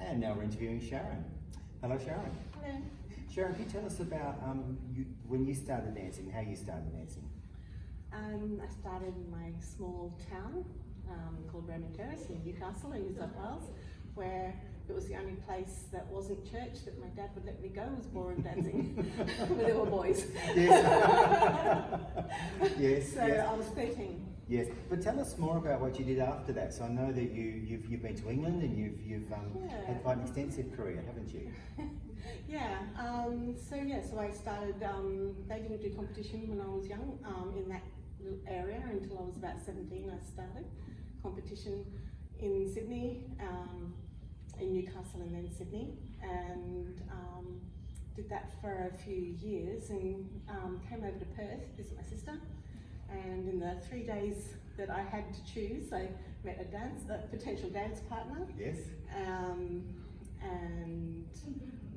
And now we're interviewing Sharon. Hello, Sharon. Hello. Sharon, can you tell us about when you started dancing, how you started dancing? I started in my small town called Ballroom Fit in Newcastle in New South Wales, where it was the only place that wasn't church that my dad would let me go was ballroom dancing, where there were boys. Yes. Yes. So yes. I was 13. Yes, but tell us more about what you did after that. So I know that you've been to England and you've had quite an extensive career, haven't you? Yeah. So I started. They didn't do competition when I was young in that little area until I was about 17. I started competition in Sydney, in Newcastle, and then Sydney, and did that for a few years, and came over to Perth to visit my sister. And in the 3 days that I had to choose, I met a potential dance partner. Yes. And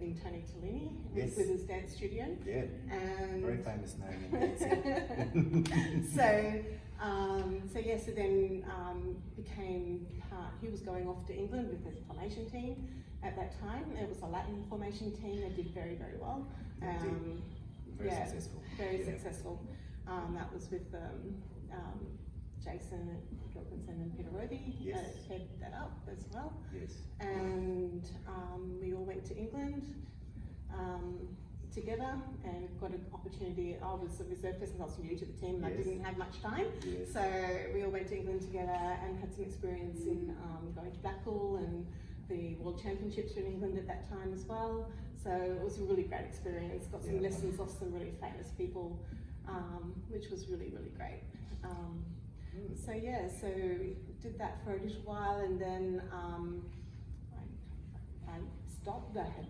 in Tony Tellini, yes. with his dance studio. Yeah. And very famous name in dancing. So then became part. He was going off to England with his formation team at that time. It was a Latin formation team. They did very, very well. Very successful. Very successful. That was with Jason Gilkinson and Peter Roby. Yes. Head that up as well. Yes. And we all went to England together and got an opportunity. I was a reserve person, I was new to the team and I didn't have much time. Yes. So we all went to England together and had some experience in going to Blackpool and the World Championships in England at that time as well. So it was a really great experience. Got some lessons off some really famous people, which was really, really great. So did that for a little while, and then I stopped. I had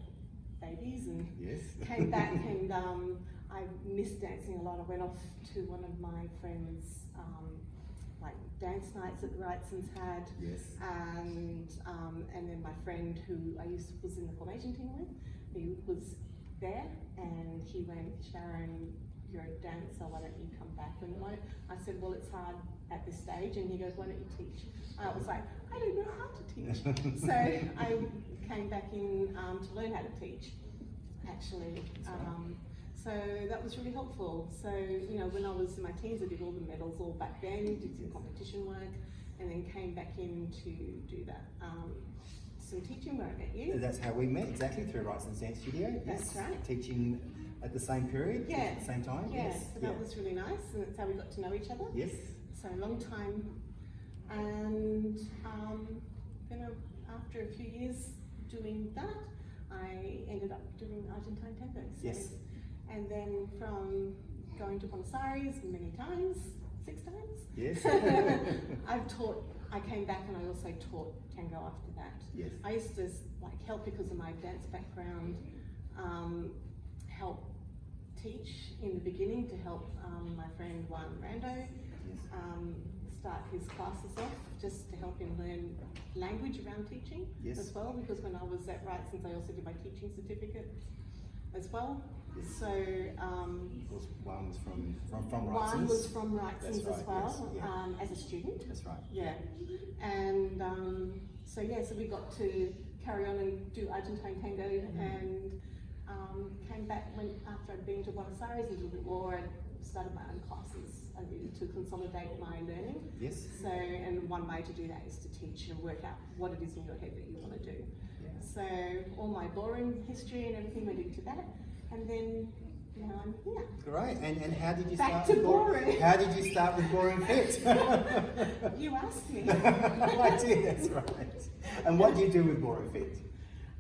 babies and came back, and I missed dancing a lot. I went off to one of my friends' like dance nights that the Wrightsons had, and then my friend who I was in the formation team with, he was there, and he went, "Sharon, you're a dancer, why don't you come back?" And I said, "Well, it's hard at this stage," and he goes, "Why don't you teach?" I was like, "I don't know how to teach." So I came back in to learn how to teach, actually. So that was really helpful. So, when I was in my teens, I did all the medals all back then, did some competition work, and then came back in to do that. Some teaching where I met you. That's how we met, exactly, through Wrightson's Dance Studio. That's right. Teaching at the same period, at the same time. So that was really nice, and that's how we got to know each other. Yes. So a long time. And then after a few years doing that, I ended up doing Argentine tango. Yes. And then from going to Buenos Aires many times, 6 times. Yes. I came back and I also taught tango after that. Yes. I used to help because of my dance background, help teach in the beginning to help my friend Juan Rando start his classes off, just to help him learn language around teaching as well, because when I was at Wrightson's I also did my teaching certificate as well. So one was from Wrightson's. One was from Wrightson's as well, yes, as a student. That's right. Yeah. And so we got to carry on and do Argentine tango, and came back after I'd been to Buenos Aires a little bit more and started my own classes. I needed to consolidate my learning. Yes. So, and one way to do that is to teach and work out what it is in your head that you want to do. Yeah. So all my ballroom history and everything went into that, and then now I'm here. Great. And how did you Back start to with ballroom? How did you start with Ballroom Fit? You asked me. I did. That's right. And what do you do with Ballroom Fit?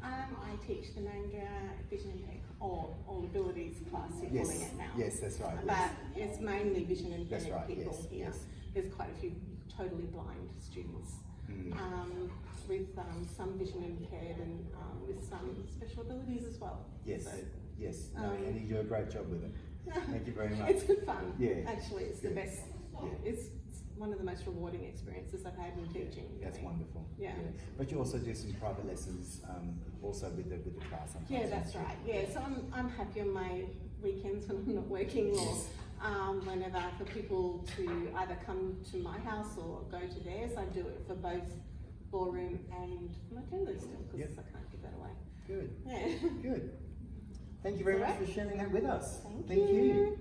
I teach the Mandra vision impaired or all abilities class, you're calling it now. Yes, that's right. But it's mainly vision impaired people here. Yes. There's quite a few totally blind students with some vision impaired and with some special abilities as well. Yes, so, yes. And you do a great job with it. Thank you very much. It's good fun. Yeah. Actually, it's the best. Yeah. It's one of the most rewarding experiences I've had in teaching. That's wonderful. Yeah. But you also do some private lessons, also with the class sometimes. Yeah, that's right. Yeah, so I'm happy on my weekends when I'm not working, or whenever, for people to either come to my house or go to theirs. I do it for both ballroom and my tango still, because Yep. I can't give that away. Good. Yeah. Good. Thank you very much for sharing that with us. Thank you.